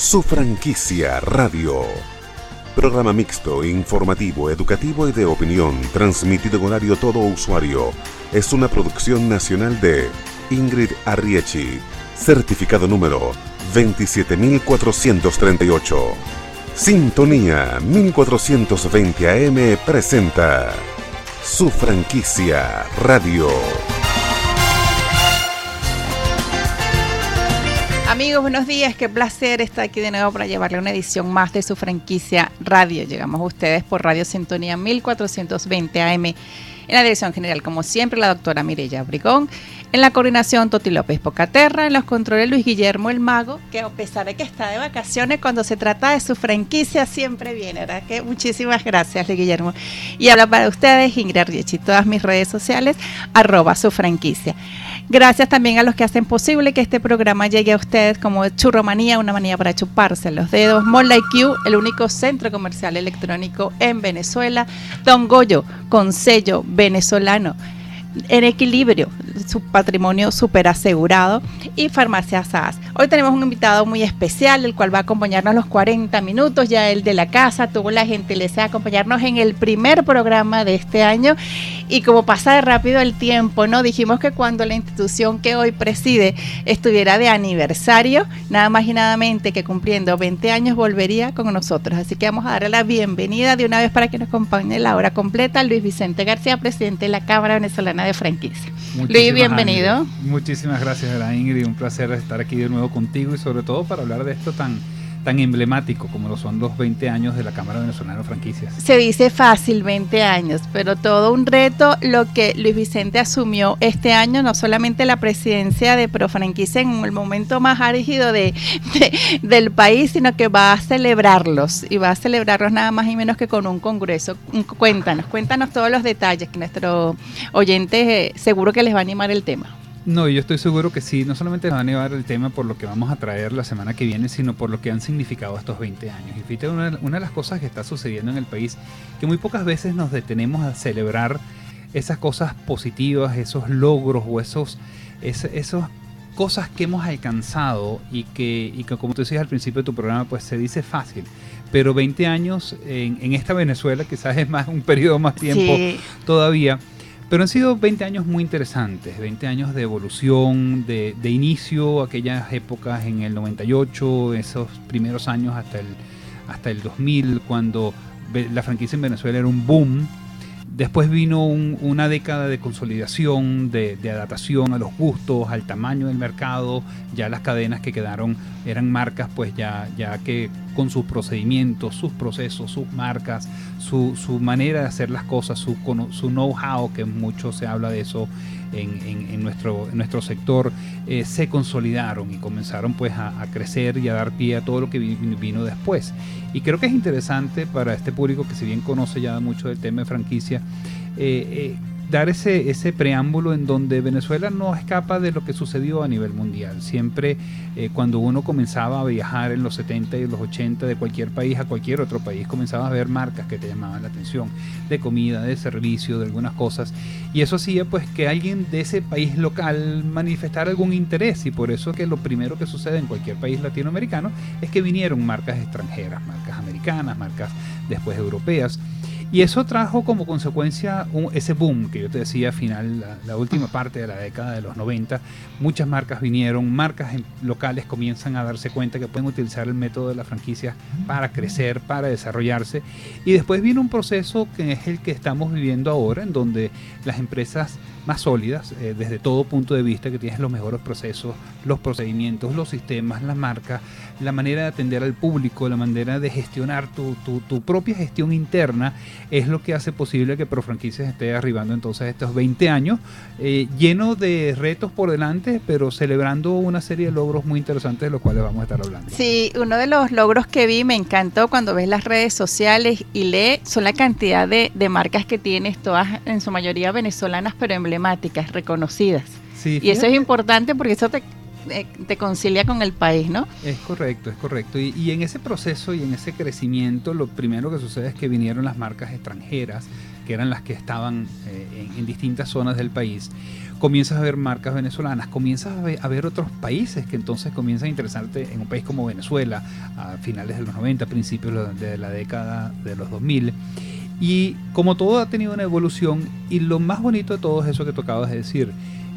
Su franquicia radio. Programa mixto, informativo, educativo y de opinión, transmitido en horario todo usuario. Es una producción nacional de Ingrid Arriechi. Certificado número 27438. Sintonía 1420 AM presenta Su franquicia radio. Amigos, buenos días, qué placer estar aquí de nuevo para llevarle una edición más de Su franquicia radio. Llegamos a ustedes por Radio Sintonía 1420 AM. En la dirección general, como siempre, la doctora Mireya Brigón. En la coordinación, Toti López Pocaterra. En los controles, Luis Guillermo el Mago, que a pesar de que está de vacaciones, cuando se trata de su franquicia siempre viene, ¿verdad? Que muchísimas gracias, Luis Guillermo. Y habla para ustedes, Ingrid Arriechi, todas mis redes sociales, @su franquicia. Gracias también a los que hacen posible que este programa llegue a ustedes, como Churromanía, una manía para chuparse los dedos, Mall IQ, el único centro comercial electrónico en Venezuela, Don Goyo, con sello venezolano, en equilibrio, su patrimonio súper asegurado, y Farmacia SAS. Hoy tenemos un invitado muy especial, el cual va a acompañarnos los 40 minutos, ya el de la casa, tuvo la gentileza de acompañarnos en el primer programa de este año, y como pasa de rápido el tiempo, ¿no? Dijimos que cuando la institución que hoy preside estuviera de aniversario, nada más y nada menos que cumpliendo 20 años, volvería con nosotros. Así que vamos a darle la bienvenida de una vez para que nos acompañe la hora completa, Luis Vicente García, presidente de la Cámara Venezolana de Franquicia. Luis, bienvenido. Muchísimas gracias, Ingrid. Un placer estar aquí de nuevo contigo y sobre todo para hablar de esto tan emblemático como lo son los 20 años de la Cámara Venezolana de Franquicias. Se dice fácil 20 años, pero todo un reto lo que Luis Vicente asumió este año, no solamente la presidencia de Profranquicia en el momento más álgido del país, sino que va a celebrarlos, y va a celebrarlos nada más y menos que con un congreso. Cuéntanos todos los detalles, que nuestros oyentes seguro que les va a animar el tema. No, yo estoy seguro que sí, no solamente nos va a llevar el tema por lo que vamos a traer la semana que viene, sino por lo que han significado estos 20 años. Y fíjate, una de las cosas que está sucediendo en el país, que muy pocas veces nos detenemos a celebrar esas cosas positivas, esos logros o esos cosas que hemos alcanzado y que como tú decías al principio de tu programa, pues se dice fácil. Pero 20 años en esta Venezuela, quizás es más un periodo más tiempo todavía. Pero han sido 20 años muy interesantes, 20 años de evolución, de inicio, aquellas épocas en el 98, esos primeros años hasta el 2000, cuando la franquicia en Venezuela era un boom. Después vino una década de consolidación, de adaptación a los gustos, al tamaño del mercado. Ya las cadenas que quedaron eran marcas, pues ya que con sus procedimientos, sus procesos, sus marcas, su manera de hacer las cosas, su know-how, que mucho se habla de eso en nuestro sector, se consolidaron y comenzaron pues a crecer y a dar pie a todo lo que vino después. Y creo que es interesante para este público que si bien conoce ya mucho del tema de franquicia, dar ese preámbulo en donde Venezuela no escapa de lo que sucedió a nivel mundial. Siempre cuando uno comenzaba a viajar en los 70 y los 80 de cualquier país a cualquier otro país, comenzaba a ver marcas que te llamaban la atención, de comida, de servicio, de algunas cosas, y eso hacía pues que alguien de ese país local manifestara algún interés, y por eso que lo primero que sucede en cualquier país latinoamericano es que vinieron marcas extranjeras, marcas americanas, marcas después europeas. Y eso trajo como consecuencia ese boom que yo te decía al final, la última parte de la década de los 90. Muchas marcas vinieron, marcas locales comienzan a darse cuenta que pueden utilizar el método de la franquicia para crecer, para desarrollarse. Y después viene un proceso que es el que estamos viviendo ahora, en donde las empresas más sólidas, desde todo punto de vista, que tienes los mejores procesos, los procedimientos, los sistemas, las marcas, la manera de atender al público, la manera de gestionar tu propia gestión interna, es lo que hace posible que Profranquicias esté arribando entonces estos 20 años, lleno de retos por delante, pero celebrando una serie de logros muy interesantes de los cuales vamos a estar hablando. Sí, uno de los logros que vi, me encantó cuando ves las redes sociales y son la cantidad de marcas que tienes, todas en su mayoría venezolanas, pero emblemáticas, reconocidas. Sí, y eso es importante porque eso te concilia con el país, ¿no? Es correcto. Y en ese proceso y en ese crecimiento, lo primero que sucede es que vinieron las marcas extranjeras, que eran las que estaban en distintas zonas del país, comienzas a ver marcas venezolanas, comienzas a ver otros países que entonces comienzan a interesarte en un país como Venezuela, a finales de los 90, principios de la década de los 2000. Y como todo ha tenido una evolución, y lo más bonito de todo es eso que tú acabas de decir,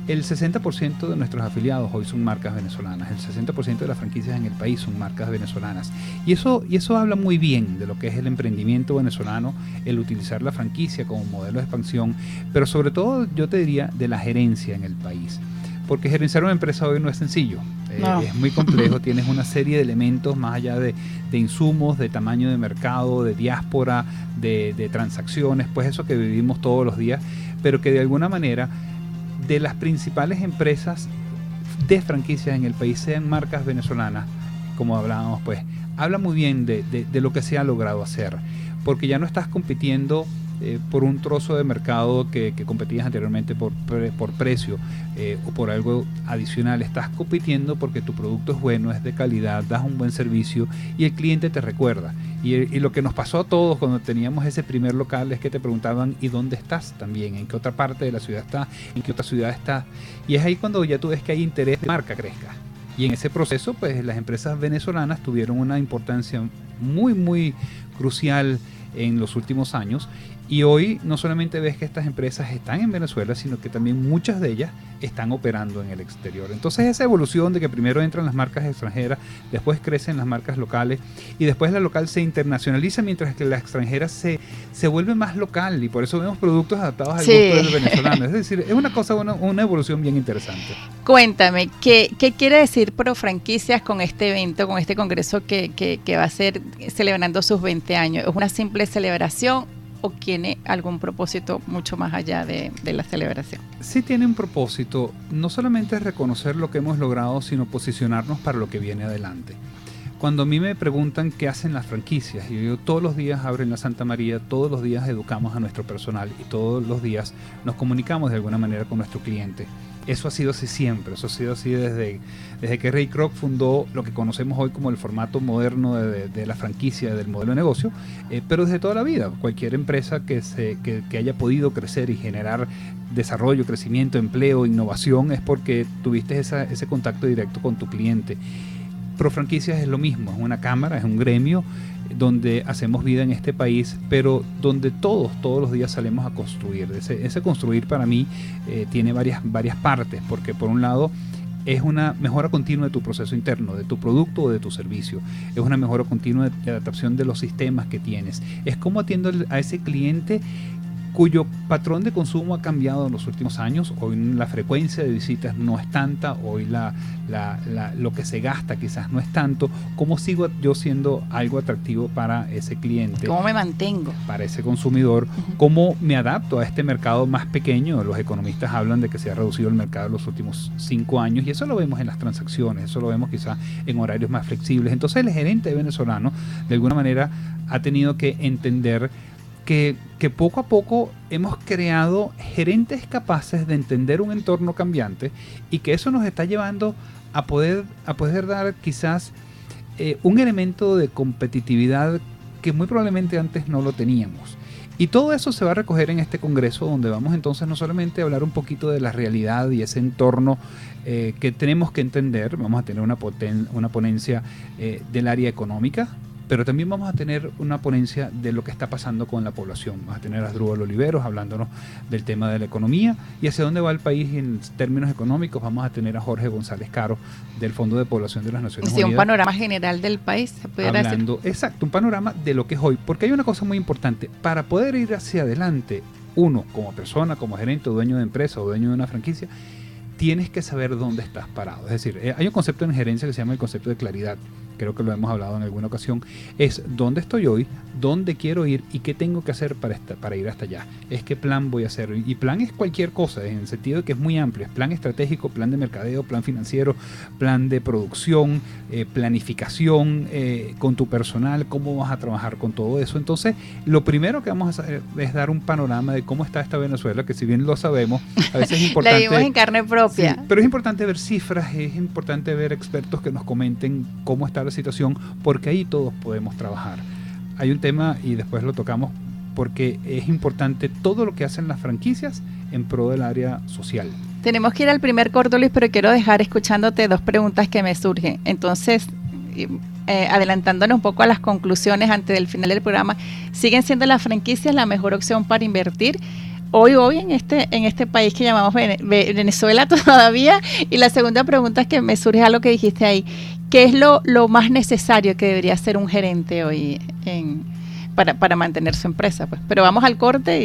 el 60% de nuestros afiliados hoy son marcas venezolanas, el 60% de las franquicias en el país son marcas venezolanas. Y eso habla muy bien de lo que es el emprendimiento venezolano, el utilizar la franquicia como modelo de expansión, pero sobre todo yo te diría de la gerencia en el país. Porque gerenciar una empresa hoy no es sencillo, no. Es muy complejo, tienes una serie de elementos más allá de insumos, de tamaño de mercado, de diáspora, de transacciones, pues eso que vivimos todos los días, pero que de alguna manera de las principales empresas de franquicias en el país sean marcas venezolanas, como hablábamos, pues habla muy bien de lo que se ha logrado hacer, porque ya no estás compitiendo por un trozo de mercado que competías anteriormente por precio o por algo adicional. Estás compitiendo porque tu producto es bueno, es de calidad, das un buen servicio y el cliente te recuerda. Y lo que nos pasó a todos cuando teníamos ese primer local es que te preguntaban ¿y dónde estás también? ¿En qué otra parte de la ciudad estás? ¿En qué otra ciudad estás? Y es ahí cuando ya tú ves que hay interés de marca crezca. Y en ese proceso pues las empresas venezolanas tuvieron una importancia muy muy crucial en los últimos años. Y hoy no solamente ves que estas empresas están en Venezuela, sino que también muchas de ellas están operando en el exterior. Entonces esa evolución de que primero entran las marcas extranjeras, después crecen las marcas locales y después la local se internacionaliza mientras que la extranjera se vuelve más local y por eso vemos productos adaptados al gusto del venezolano. Es decir, es una cosa, una evolución bien interesante. Cuéntame, ¿qué quiere decir Pro Franquicias con este evento, con este congreso que va a ser celebrando sus 20 años? ¿Es una simple celebración o tiene algún propósito mucho más allá de la celebración? Sí tiene un propósito, no solamente es reconocer lo que hemos logrado, sino posicionarnos para lo que viene adelante. Cuando a mí me preguntan qué hacen las franquicias, yo digo, todos los días abren la Santa María, todos los días educamos a nuestro personal y todos los días nos comunicamos de alguna manera con nuestro cliente. Eso ha sido así siempre, eso ha sido así desde que Ray Kroc fundó lo que conocemos hoy como el formato moderno de la franquicia, del modelo de negocio, pero desde toda la vida. Cualquier empresa que haya podido crecer y generar desarrollo, crecimiento, empleo, innovación, es porque tuviste ese contacto directo con tu cliente. Pro Franquicias es lo mismo, es una cámara, es un gremio donde hacemos vida en este país, pero donde todos los días salimos a construir. Ese construir para mí tiene varias partes, porque por un lado es una mejora continua de tu proceso interno, de tu producto o de tu servicio. Es una mejora continua de adaptación de los sistemas que tienes. Es cómo atiendo a ese cliente cuyo patrón de consumo ha cambiado en los últimos años. Hoy la frecuencia de visitas no es tanta, hoy lo que se gasta quizás no es tanto. ¿Cómo sigo yo siendo algo atractivo para ese cliente? ¿Cómo me mantengo? Para ese consumidor. ¿Cómo me adapto a este mercado más pequeño? Los economistas hablan de que se ha reducido el mercado en los últimos 5 años y eso lo vemos en las transacciones, eso lo vemos quizás en horarios más flexibles. Entonces el gerente venezolano de alguna manera ha tenido que entender que poco a poco hemos creado gerentes capaces de entender un entorno cambiante y que eso nos está llevando a poder dar quizás un elemento de competitividad que muy probablemente antes no lo teníamos. Y todo eso se va a recoger en este congreso donde vamos entonces no solamente a hablar un poquito de la realidad y ese entorno que tenemos que entender, vamos a tener una ponencia del área económica, pero también vamos a tener una ponencia de lo que está pasando con la población. Vamos a tener a Asdrúbal Oliveros hablándonos del tema de la economía y hacia dónde va el país en términos económicos. Vamos a tener a Jorge González Caro del Fondo de Población de las Naciones Unidas. Un panorama general del país, se pudiera decir. Exacto, un panorama de lo que es hoy. Porque hay una cosa muy importante. Para poder ir hacia adelante, uno como persona, como gerente, dueño de empresa o dueño de una franquicia, tienes que saber dónde estás parado. Es decir, hay un concepto en gerencia que se llama el concepto de claridad. Creo que lo hemos hablado en alguna ocasión. Es dónde estoy hoy, dónde quiero ir y qué tengo que hacer para ir hasta allá. Es qué plan voy a hacer. Y plan es cualquier cosa, en el sentido de que es muy amplio. Es plan estratégico, plan de mercadeo, plan financiero, plan de producción, planificación con tu personal, cómo vas a trabajar con todo eso. Entonces, lo primero que vamos a hacer es dar un panorama de cómo está esta Venezuela, que si bien lo sabemos, a veces es importante... La vimos en carne propia. Sí, pero es importante ver cifras, es importante ver expertos que nos comenten cómo está la situación, porque ahí todos podemos trabajar. Hay un tema, y después lo tocamos porque es importante todo lo que hacen las franquicias en pro del área social. Tenemos que ir al primer corto, Luis, pero quiero dejar escuchándote dos preguntas que me surgen. Entonces, adelantándonos un poco a las conclusiones antes del final del programa, ¿siguen siendo las franquicias la mejor opción para invertir hoy en este país que llamamos Venezuela todavía? Y la segunda pregunta es que me surge algo que dijiste ahí. ¿Qué es lo más necesario que debería hacer un gerente hoy para mantener su empresa? Pues, pero vamos al corte.